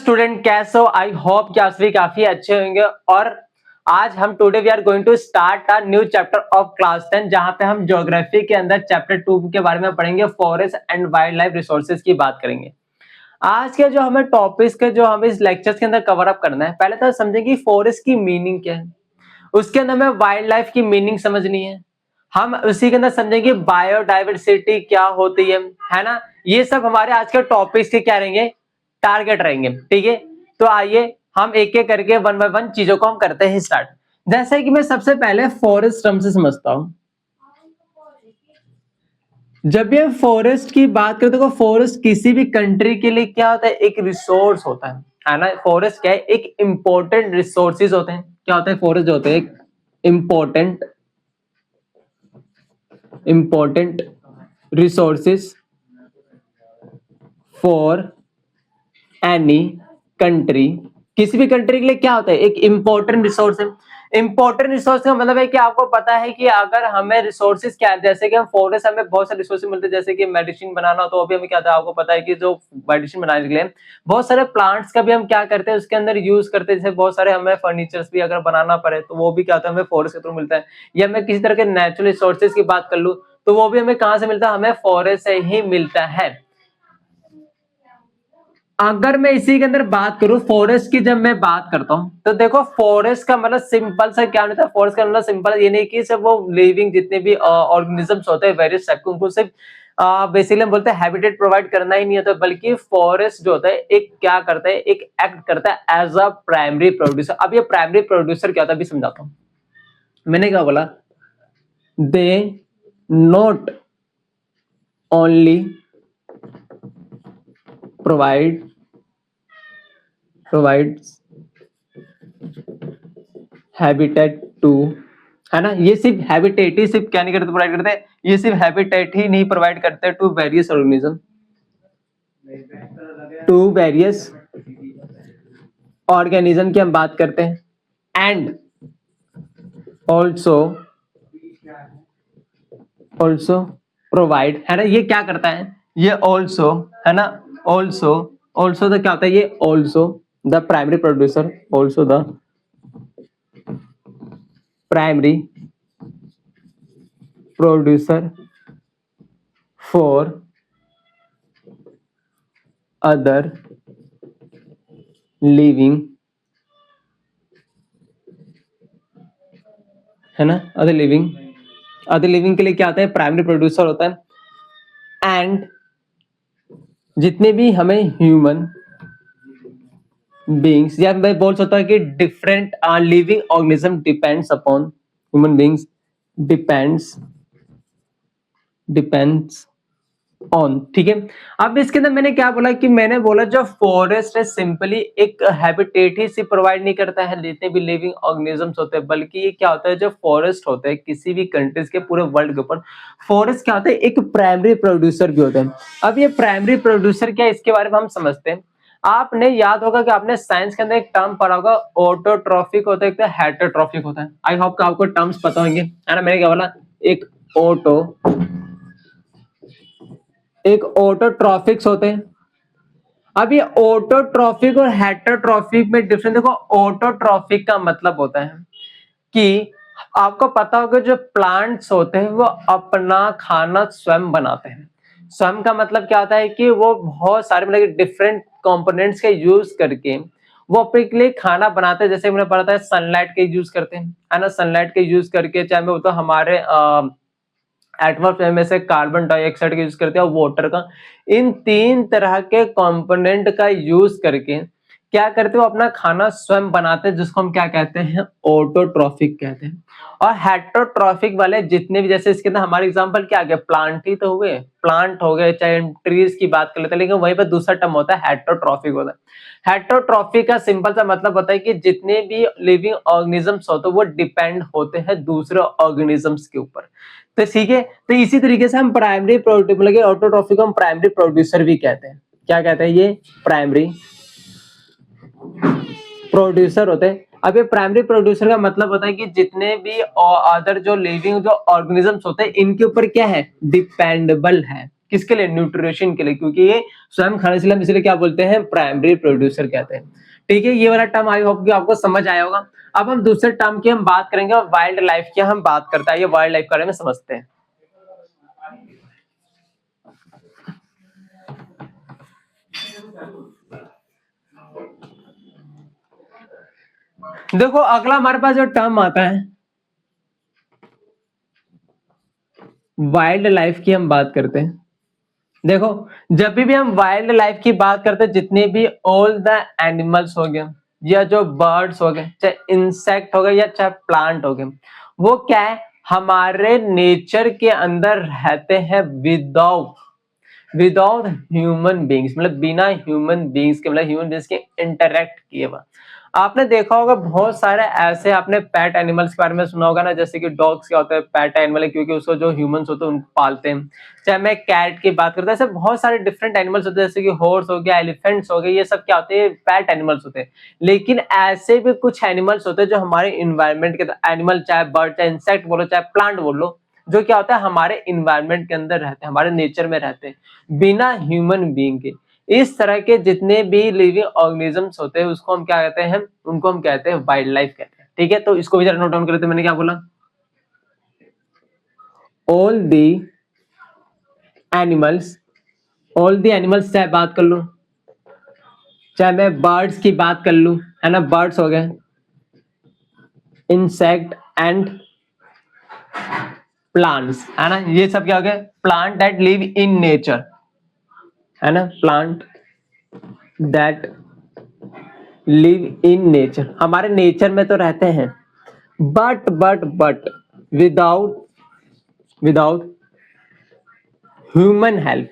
Student, कैसे हो? I hope कि आप सभी काफी अच्छे होंगे। और आज हम today we are going to start a new chapter of class 10, जहां पे हम ज्योग्राफी के अंदर चैप्टर 2 के बारे में पढ़ेंगे। Forest and wild life resources की बात करेंगे। आज के जो हमें टॉपिक्स के जो हमें इस लेक्चर्स के अंदर कवर अप करना है, पहले तो समझेंगे फॉरेस्ट की मीनिंग क्या है, उसके अंदर हमें वाइल्ड लाइफ की मीनिंग समझनी है। हम उसी के अंदर समझेंगे बायोडाइवर्सिटी क्या होती है ना। ये सब हमारे आज के टॉपिक्स के क्या रहेंगे, टारगेट रहेंगे। ठीक है, तो आइए हम एक एक करके वन बाय वन चीजों को हम करते हैं स्टार्ट। जैसे कि मैं सबसे पहले फॉरेस्ट टर्म से समझता हूं। जब भी हम फॉरेस्ट की बात करते हैं तो फॉरेस्ट किसी भी कंट्री के लिए क्या होता है, एक रिसोर्स होता है ना। फॉरेस्ट क्या है, एक इंपॉर्टेंट रिसोर्सेज होते हैं। क्या होता है, फॉरेस्ट जो होते हैं एक important resources for any country. किसी भी कंट्री के लिए क्या होता है, एक इंपॉर्टेंट रिसोर्स है। इंपॉर्टेंट रिसोर्स का मतलब है कि आपको पता है कि अगर हमें रिसोर्सेज क्या है, जैसे कि हम फॉरेस्ट हमें बहुत सारे रिसोर्सेज मिलते हैं, जैसे कि मेडिसिन बनाना हो तो अभी हमें क्या था, आपको पता है कि जो मेडिसिन बनाने के लिए बहुत सारे प्लांट्स का भी हम क्या करते हैं, उसके अंदर यूज करते हैं। जैसे बहुत सारे हमें फर्नीचर्स भी अगर बनाना पड़े तो वो भी क्या होता है, हमें फॉरेस्ट के थ्रू मिलता है। या मैं किसी तरह के नेचुरल रिसोर्सेज की बात कर लूं तो वो भी हमें कहां से मिलता है, हमें फॉरेस्ट से ही मिलता है। अगर मैं इसी के अंदर बात करूं फॉरेस्ट की, जब मैं बात करता हूं तो देखो फॉरेस्ट का मतलब सिंपल सा क्या होता है। फॉरेस्ट का मतलब सिंपल ये नहीं कि सिर्फ वो लिविंग जितने भी ऑर्गेनिजम्स होते हैं वेरियस टाइप के, उनको सिर्फ बेसिकली हम बोलते हैं हैबिटेट प्रोवाइड करना ही नहीं होता, बल्कि फॉरेस्ट जो होता है एक क्या करता है, एक एक्ट करता है एज अ प्राइमरी प्रोड्यूसर। अब ये प्राइमरी प्रोड्यूसर क्या होता है अभी समझाता हूँ। मैंने क्या बोला, they not only provides habitat to, है ना। ये सिर्फ हैबिटेट ही सिर्फ क्या नहीं करते, प्रोवाइड करते, ये सिर्फ हैबिटेट ही नहीं प्रोवाइड करते टू वेरियस ऑर्गेनिज्म, की हम बात करते हैं। एंड ऑल्सो प्रोवाइड, है ना। ये क्या करता है, ये ऑल्सो, है ना। ऑल्सो द क्या होता है, ये also the primary producer, also the primary producer for other living, है ना। अदर लिविंग के लिए क्या आता है, प्राइमरी प्रोड्यूसर होता है। एंड जितने भी हमें ह्यूमन बीइंग्स, या मैं बोल सकता हूं कि different living organism depends upon human beings, depends on. ठीक है, अब इसके अंदर मैंने क्या बोला कि मैंने बोला जो फॉरेस्ट है सिंपली एक हैबिटेट ही से प्रोवाइड नहीं करता है जितने भी लिविंग ऑर्गेनिजम्स होते हैं, बल्कि ये क्या होता है, जो फॉरेस्ट होते हैं किसी भी कंट्रीज के पूरे वर्ल्ड के ऊपर, फॉरेस्ट क्या होता है, एक प्राइमरी प्रोड्यूसर भी होता है। अब ये प्राइमरी प्रोड्यूसर क्या है, इसके बारे में हम समझते हैं। आपने याद होगा कि आपने साइंस के अंदर एक टर्म पढ़ा होगा, ऑटोट्रॉफिक होता है, एक हेटेरोट्रॉफिक होता है। आई होप कि आपको टर्म्स पता होंगे, है ना। मैंने क्या बोला, एक ऑटोट्रॉफिक्स होते हैं। अब ये ऑटोट्रॉफिक और हेटेरोट्रॉफिक में डिफरेंस देखो। ऑटोट्रॉफिक का मतलब होता है कि आपको पता होगा जो प्लांट्स होते हैं वो अपना खाना स्वयं बनाते हैं। स्वयं का मतलब क्या होता है कि वो बहुत सारे मतलब डिफरेंट कंपोनेंट्स के यूज करके वो अपने के लिए खाना बनाते हैं। जैसे मैंने पढ़ा था सनलाइट के यूज करते हैं, है ना। सनलाइट के यूज करके चाहे मैं बोलता हमारे एटमॉस्फेयर में से कार्बन डाइऑक्साइड का यूज करते हैं और वाटर का, इन तीन तरह के कंपोनेंट का यूज करके क्या करते हो, अपना खाना स्वयं बनाते हैं, जिसको हम क्या कहते हैं, ऑटोट्रॉफिक कहते हैं। और हेटेरोट्रॉफिक वाले जितने भी, जैसे इसके अंदर हमारे एग्जांपल क्या आ गया, प्लांट ही तो हुए, प्लांट हो गए, चाहे ट्रीज की बात कर लेते हैं, लेकिन वहीं पर दूसरा टर्म होता है हेटेरोट्रॉफिक होता है। हेटेरोट्रॉफिक का सिंपल सा मतलब होता है कि जितने भी लिविंग ऑर्गेनिजम्स होते हैं वो डिपेंड होते हैं दूसरे ऑर्गेनिजम्स के ऊपर। तो ठीक है, तो इसी तरीके से हम प्राइमरी मतलब ऑटोट्रॉफिक को हम प्राइमरी प्रोड्यूसर भी कहते हैं। क्या कहते हैं, ये प्राइमरी प्रोड्यूसर होते हैं। अब ये प्राइमरी प्रोड्यूसर का मतलब होता है कि जितने भी अदर जो लिविंग जो ऑर्गेनिजम्स होते हैं इनके ऊपर क्या है, डिपेंडेबल है। किसके लिए? न्यूट्रिशन के लिए, क्योंकि ये स्वयं खाने से हम इसलिए क्या बोलते हैं? प्राइमरी प्रोड्यूसर कहते हैं। ठीक है, ये वाला टर्म आई होप कि आपको समझ आया होगा। अब हम दूसरे टर्म की हम बात करेंगे और वाइल्ड लाइफ की हम बात करते हैं। ये वाइल्ड लाइफ के बारे में समझते हैं। देखो अगला हमारे पास जो टर्म आता है वाइल्ड लाइफ की हम बात करते हैं। देखो जब भी हम वाइल्ड लाइफ की बात करते हैं, जितने भी ऑल द एनिमल्स हो गए या जो बर्ड्स हो गए, चाहे इंसेक्ट हो गए या चाहे प्लांट हो गए, वो क्या है? हमारे नेचर के अंदर रहते हैं विदाउट ह्यूमन बींग्स, मतलब बिना ह्यूमन बींग्स के, मतलब ह्यूमन बींग्स के इंटरेक्ट किए हुआ। आपने देखा होगा बहुत सारे ऐसे, आपने पेट एनिमल्स के बारे में सुना होगा ना, जैसे कि डॉग्स क्या होता है? पेट एनिमल है, क्योंकि उसको जो ह्यूमंस होते हैं उनको पालते हैं। चाहे मैं कैट की बात करता हूँ, ऐसे बहुत सारे डिफरेंट एनिमल्स होते हैं, जैसे कि हॉर्स हो गया, एलिफेंट्स हो गए, ये सब क्या होते हैं? पेट एनिमल्स होते हैं। लेकिन ऐसे भी कुछ एनिमल्स होते हैं जो हमारे इन्वायरमेंट के, एनिमल चाहे बर्ड, चाहे इंसेक्ट बोलो, चाहे प्लांट बोलो, जो क्या होता है? हमारे इन्वायरमेंट के अंदर रहते हैं, हमारे नेचर में रहते हैं, बिना ह्यूमन बीइंग के। इस तरह के जितने भी लिविंग ऑर्गेनिजम्स होते हैं उसको हम क्या कहते हैं? उनको हम कहते हैं वाइल्ड लाइफ कहते हैं। ठीक है, तो इसको भी जरा नोट डाउन कर लेते हैं। मैंने क्या बोला? All the animals, all the animals, चाहे बात कर लूं, चाहे मैं बर्ड्स की बात कर लूं, है ना, बर्ड्स हो गए, इंसेक्ट एंड प्लांट्स, है ना, ये सब क्या हो गए? Plant that live in nature, है ना, plant that live in nature, हमारे नेचर में तो रहते हैं, बट विदाउट ह्यूमन हेल्प,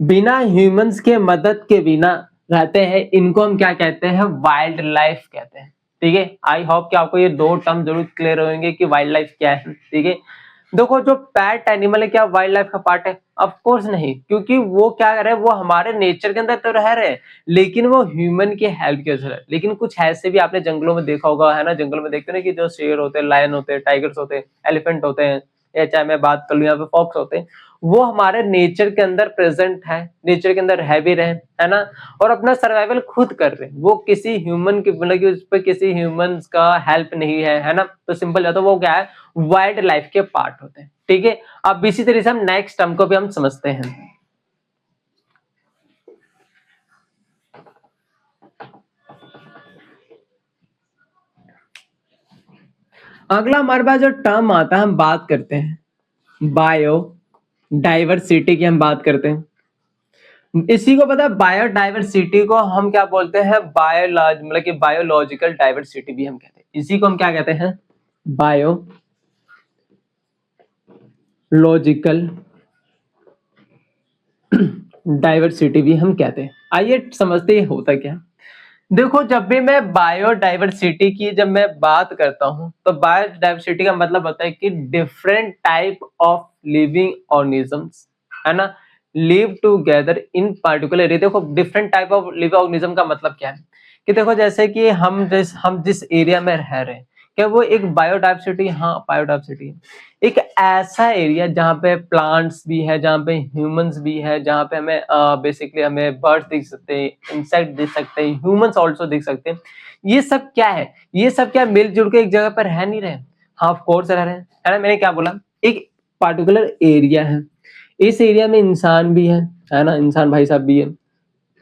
बिना ह्यूमंस के मदद के बिना रहते हैं। इनको हम क्या कहते हैं? वाइल्ड लाइफ कहते हैं। ठीक है, आई होप कि आपको ये दो टर्म जरूर क्लियर होंगे कि वाइल्ड लाइफ क्या है। ठीक है, देखो जो पेट एनिमल है क्या वाइल्ड लाइफ का पार्ट है? ऑफ कोर्स नहीं, क्योंकि वो क्या कर रहे हैं? वो हमारे नेचर के अंदर तो रह रहे हैं, लेकिन वो ह्यूमन की हेल्प की वजह से। लेकिन कुछ ऐसे भी आपने जंगलों में देखा होगा, है ना, जंगल में देखते हैं ना कि जो शेर होते हैं, लायन होते हैं, टाइगर्स होते हैं, एलिफेंट होते हैं, या चाहे मैं बात कर लूं यहाँ पे फॉक्स होते हैं, वो हमारे नेचर के अंदर प्रेजेंट है, नेचर के अंदर रह भी रहे, है ना, और अपना सर्वाइवल खुद कर रहे हैं। वो किसी ह्यूमन की, मतलब कि उस पर किसी ह्यूमंस का हेल्प नहीं है ना, तो सिंपल है, तो वो क्या है? वाइल्ड लाइफ के पार्ट होते हैं। ठीक है, अब इसी तरह से हम नेक्स्ट टर्म को भी हम समझते हैं। अगला हमारे पास जो टर्म आता है, हम बात करते हैं बायो डाइवर्सिटी की, हम बात करते हैं। इसी को पता है, बायोडाइवर्सिटी को हम क्या बोलते हैं? बायोलॉज, मतलब कि बायोलॉजिकल डाइवर्सिटी भी हम कहते हैं। इसी को हम क्या कहते हैं? बायोलॉजिकल डाइवर्सिटी भी हम कहते हैं। आइए समझते हैं होता क्या। देखो जब भी मैं बायोडाइवर्सिटी की जब मैं बात करता हूं, तो बायोडाइवर्सिटी का मतलब होता है कि different type of living organisms, है ना, live together in particular area. देखो different type of living organism का मतलब क्या है? कि देखो जैसे कि हम जिस एरिया में रह रहे हैं, क्या वो एक बायोडाइवर्सिटी? हाँ, बायोडाइवर्सिटी है। एक ऐसा एरिया जहाँ पे प्लांट्स भी है, जहाँ पे ह्यूमंस भी है, जहाँ पे हमें बेसिकली हमें बर्ड्स दिख सकते हैं, इंसेक्ट दिख सकते हैं, ह्यूमंस ऑल्सो दिख सकते हैं। ये सब क्या है? ये सब क्या मिलजुल के एक जगह पर रह नहीं रहे? हाँ ऑफ कोर्स रह रहे हैं, है ना। मैंने क्या बोला? एक पार्टिकुलर एरिया है, इस एरिया में इंसान भी है ना, इंसान भाई साहब भी है,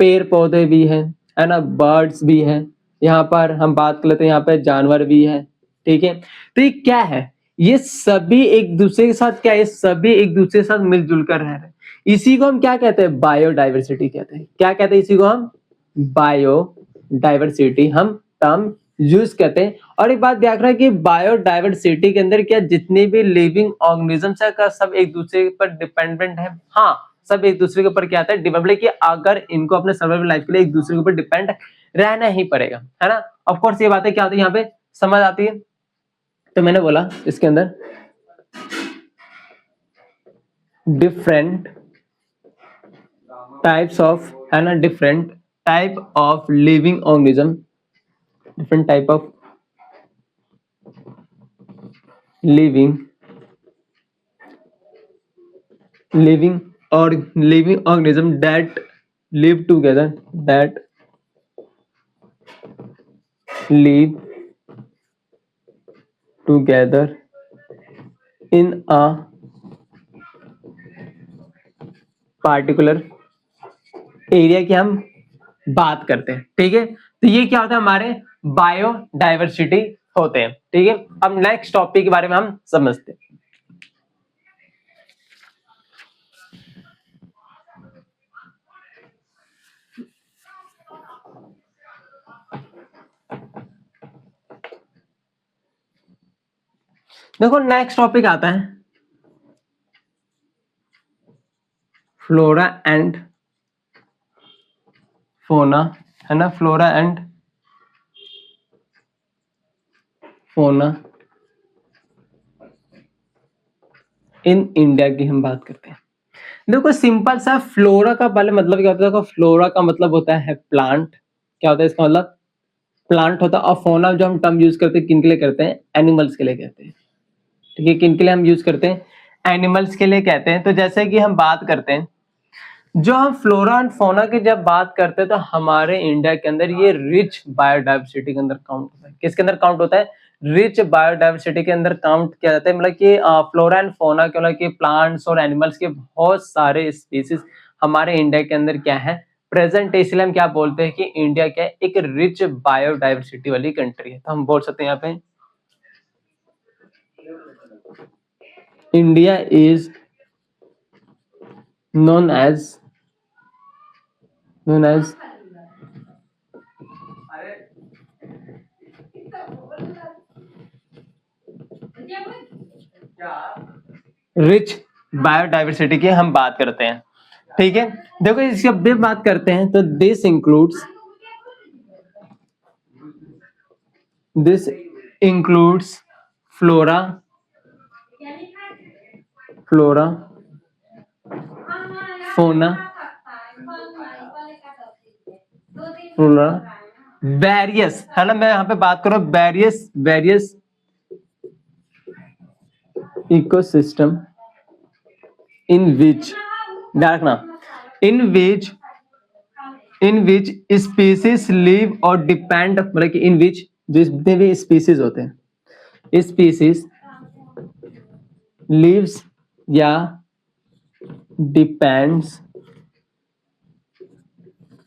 पेड़ पौधे भी है ना, बर्ड्स भी है, यहाँ पर हम बात कर लेते हैं, यहाँ पे जानवर भी है। ठीक है, तो ये क्या है? ये सभी एक दूसरे के साथ क्या है? ये सभी एक दूसरे के साथ मिलजुल कर रह रहे हैं। इसी को हम क्या कहते हैं? बायोडाइवर्सिटी कहते हैं। क्या कहते हैं इसी को? हम बायोडाइवर्सिटी हम टर्म यूज करते हैं। और एक बात याद रखना कि बायोडाइवर्सिटी के अंदर क्या जितने भी लिविंग ऑर्गेनिजम्स है का सब एक दूसरे पर डिपेंडेंट है। हाँ, सब एक दूसरे के ऊपर क्या आता है? डिपेंडेंट, कि अगर इनको अपने सर्वाइवल लाइफ के लिए एक दूसरे के ऊपर डिपेंड रहना ही पड़ेगा, है ना। ऑफ कोर्स ये बातें क्या होती है यहाँ पे समझ आती है। तो मैंने बोला इसके अंदर डिफरेंट टाइप्स ऑफ, है ना, different type of living organism, different type of living or living organism that live together, that live together in a particular area की हम बात करते हैं। ठीक है, तो ये क्या होता है, हमारे बायोडाइवर्सिटी होते हैं। ठीक है, अब नेक्स्ट टॉपिक के बारे में हम समझते हैं। देखो नेक्स्ट टॉपिक आता है फ्लोरा एंड फोना, है ना, flora and fauna in India की हम बात करते हैं। देखो सिंपल सा फ्लोरा का पहले मतलब क्या होता है, देखो फ्लोरा का मतलब होता है प्लांट। क्या होता है इसका मतलब, प्लांट होता है। और फोना जो हम टर्म यूज करते हैं किन के लिए करते हैं, एनिमल्स के लिए कहते हैं। ठीक है, किन के लिए हम यूज करते हैं, एनिमल्स के लिए कहते हैं। तो जैसे कि हम बात करते हैं, जो हम फ्लोरा एंड फोना की जब बात करते हैं तो हमारे इंडिया के अंदर ये रिच बायोडाइवर्सिटी के अंदर काउंट होता है। किसके अंदर काउंट होता है, रिच बायोडाइवर्सिटी के अंदर काउंट किया जाता है। मतलब कि फ्लोरा एंड फोना के मतलब कि प्लांट्स और एनिमल्स के बहुत सारे स्पीसीज हमारे इंडिया के अंदर क्या है, प्रेजेंट। इसलिए हम क्या बोलते हैं कि इंडिया क्या है, एक रिच बायोडाइवर्सिटी वाली कंट्री है। तो हम बोल सकते हैं यहाँ पे India is known as rich biodiversity की हम बात करते हैं। ठीक है, देखो इसकी अब भी बात करते हैं तो this includes flora fauna various, है ना, मैं यहाँ पे बात करूं वेरियस इकोसिस्टम इन विच, देखना, इन विच स्पीसीज लिव और डिपेंड, मतलब कि इन विच जितने भी स्पीसीज होते हैं, स्पीसीज लिव्स या डिपेंड्स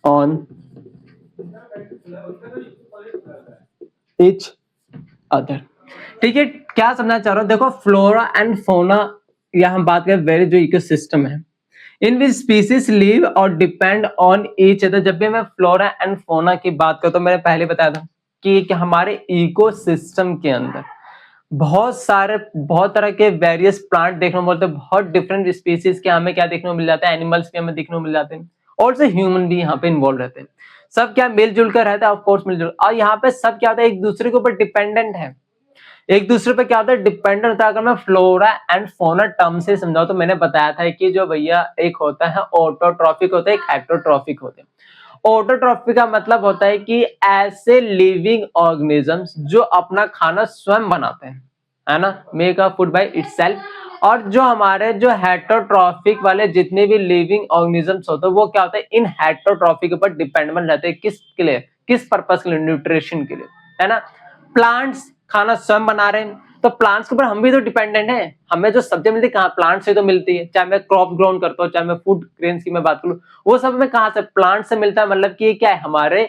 ऑन each अदर। ठीक है, क्या समझना चाह रहा हूं, देखो फ्लोरा एंड फोना या हम बात करें वेरी जो इकोसिस्टम है, इन विच स्पीसीज लिव और डिपेंड ऑन ईच अदर। जब भी मैं फ्लोरा एंड फोना की बात करता हूं, मैंने पहले बताया था कि हमारे इकोसिस्टम के अंदर बहुत तरह के वेरियस प्लांट देखने को मिलते हैं। बहुत डिफरेंट स्पीसीज के हमें क्या देखने को मिल जाता है, एनिमल्स भी हमें देखने को मिल जाते हैं, और से ह्यूमन भी यहाँ पे इन्वॉल्व रहते हैं। सब क्या मिलजुल कर रहता है, ऑफ कोर्स मिलजुल। और यहाँ पे सब क्या होता है, एक दूसरे के ऊपर डिपेंडेंट है, एक दूसरे पे क्या होता है, डिपेंडेंट होता है। अगर मैं फ्लोरा एंड फोना टर्म से समझाऊं तो मैंने बताया था कि जो भैया एक होता है ऑटोट्रॉफिक होता है, एक हेटेरोट्रॉफिक होते हैं। ऑटोट्रॉफिक का मतलब होता है कि ऐसे लिविंग ऑर्गेनिजम्स जो अपना खाना स्वयं बनाते हैं, है ना, make a food by itself. और जो हमारे जो हेटेरोट्रॉफिक वाले जितने भी लिविंग ऑर्गेनिजम्स होते हैं वो क्या होता है, इन हेटेरोट्रॉफिक के ऊपर डिपेंडेंट रहते हैं। किसके लिए, किस पर्पस के लिए, न्यूट्रिशन के लिए, है ना। प्लांट्स खाना स्वयं बना रहे हैं तो प्लांट्स के ऊपर हम भी तो डिपेंडेंट हैं। हमें जो सब्जियां मिलती है कहाँ, प्लांट से तो मिलती है। चाहे मैं क्रॉप ग्रोन करता हूँ, चाहे मैं फूड ग्रेन्स की मैं बात करूँ, वो सब में कहाँ से, प्लांट से मिलता है। मतलब कि ये क्या है, हमारे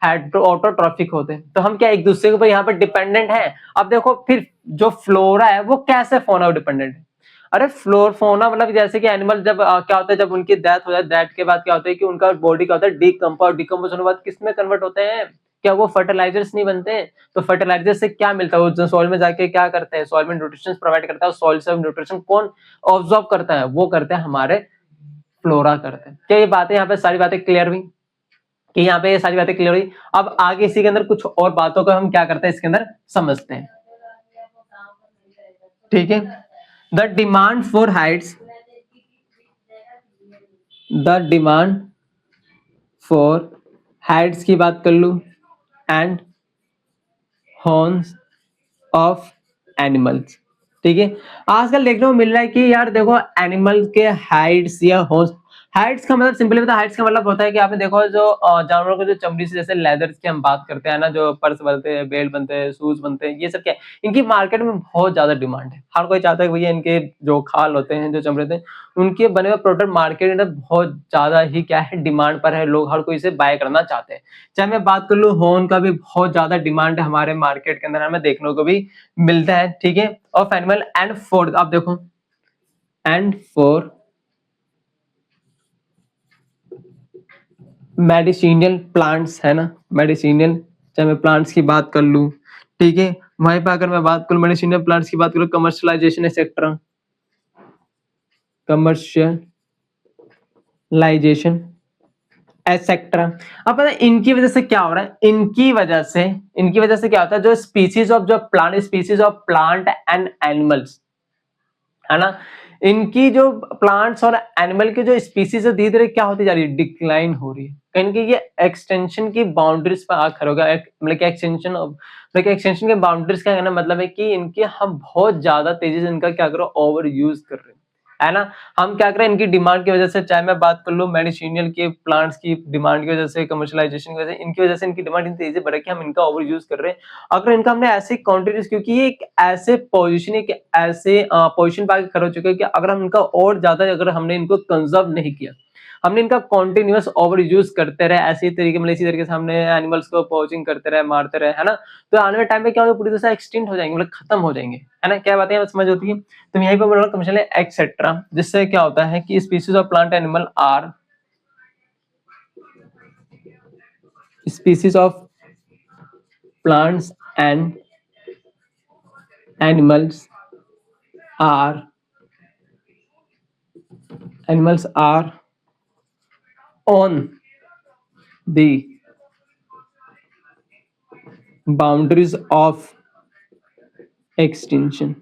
ऑटोट्रॉफिक होते हैं। तो हम क्या एक दूसरे के ऊपर यहाँ पर डिपेंडेंट है। अब देखो फिर जो फ्लोरा है वो कैसे फोना डिपेंडेंट है। अरे फोना मतलब जैसे कि एनिमल जब क्या होता है, जब उनकी डेथ हो जाए, डेथ के बाद क्या होता है कि उनका बॉडी क्या होता है, डिकम्पोज होने के बाद किस में कन्वर्ट होते हैं, क्या वो फर्टिलाइजर्स नहीं बनते। तो फर्टिलाइजर से क्या मिलता है, वो सॉइल में जाके क्या करते हैं, सॉइल में न्यूट्रिशन प्रोवाइड करता है। सॉइल से न्यूट्रिशन कौन ऑब्जॉर्व करता है, वो करते हैं हमारे फ्लोरा करते हैं। क्या ये बातें यहाँ पे सारी बातें क्लियर हुई, कि यहाँ पे ये सारी बातें क्लियर हुई। अब आगे इसी के अंदर कुछ और बातों को हम क्या करते हैं इसके अंदर समझते हैं। ठीक है, the demand for Heights, the demand for Heights की बात कर लू, एंड हॉर्न्स ऑफ एनिमल्स, ठीक है। आजकल देखने को मिल रहा है कि यार देखो एनिमल के हाइड्स या होस्ट, हाइड्स का मतलब सिंपली बता, हाइड्स का मतलब होता है कि आपने देखो जो जानवरों को जो चमड़ी से जैसे लेदर की हम बात करते हैं ना, जो पर्स बनते हैं, बेल्ट बनते हैं, शूज बनते हैं, ये सब क्या है, इनकी मार्केट में बहुत ज्यादा डिमांड है। हर कोई चाहता है कि भैया इनके जो खाल होते हैं, जो चमड़े होते हैं, उनके बने हुए प्रोडक्ट मार्केट में बहुत ज्यादा ही क्या है, डिमांड पर है, लोग हर कोई इसे बाय करना चाहते हैं। चाहे मैं बात कर लूं हॉर्न का भी बहुत ज्यादा डिमांड है हमारे मार्केट के अंदर, हमें देखने को भी मिलता है। ठीक है। ऑफ एनिमल एंड फोर, आप देखो एंड फोर मेडिसिनल प्लांट्स है ना, मेडिसिनल, चाहे मैं प्लांट्स की बात कर लूं, ठीक है, वहीं पर अगर मैं बात करूं मेडिसिनल प्लांट्स की बात करूं, कमर्शलाइजेशन एक्सेट्रा, कमर्शियलाइजेशन एटसेट्रा। अब पता है इनकी वजह से क्या हो रहा है, इनकी वजह से क्या होता है, जो स्पीसीज ऑफ जो plant, species of plant and animals है ना, इनकी जो प्लांट्स और एनिमल की जो स्पीसीज है धीरे धीरे क्या होती जा रही है, डिक्लाइन हो रही है। कहीं कि ये एक्सटेंशन की बाउंड्रीज पर आ खड़ा होगा, मतलब कि एक्सटेंशन के बाउंड्रीज का कहना मतलब है कि इनके हम बहुत ज्यादा तेजी से इनका क्या करो, ओवर यूज कर रहे हैं, है ना। हम क्या करें, इनकी डिमांड की वजह से, चाहे मैं बात कर लूं मेडिसिनल के प्लांट्स की डिमांड की वजह से, कमर्शियलाइजेशन की वजह से, इनकी वजह से इनकी डिमांड इतनी तेजी से बढ़ रही है कि हम इनका ओवर यूज कर रहे हैं। अगर इनका हमने ऐसे क्वांटिटीज, क्योंकि ये एक ऐसे पोजीशन, एक ऐसे पोजीशन पे आके खड़े हो चुके हैं कि अगर हम इनका और ज्यादा, अगर हमने इनको कंजर्व नहीं किया, हमने इनका कॉन्टिन्यूअस ओवर यूज करते रहे, ऐसी तरीके मतलब इसी तरीके से हमने एनिमल्स को पोचिंग करते रहे, मारते रहे, है ना, तो आने वाले टाइम में क्या होगा, पूरी तरह से एक्सटिंक्ट हो जाएंगे, मतलब खत्म हो जाएंगे, है ना। क्या बातें हैं समझ होती है। तो यहीं पे बोल रहा हूँ कमर्शियल एक्सेट्रा, जिससे क्या होता है कि species of plant animal are, species of plants and animals are, animals are on the boundaries of extinction।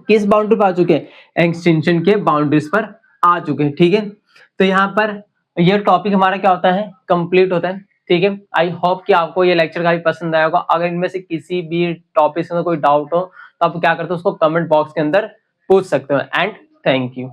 किस बाउंड्री पर आ चुके हैं, एक्सटेंशन के बाउंड्रीज पर आ चुके हैं। ठीक है। तो यहाँ पर ये टॉपिक हमारा क्या होता है, कंप्लीट होता है। ठीक है। आई होप कि आपको ये लेक्चर काफी पसंद आया होगा। अगर इनमें से किसी भी टॉपिक में कोई डाउट हो तो आप क्या करते हो, उसको कमेंट बॉक्स के अंदर पूछ सकते हो। And thank you.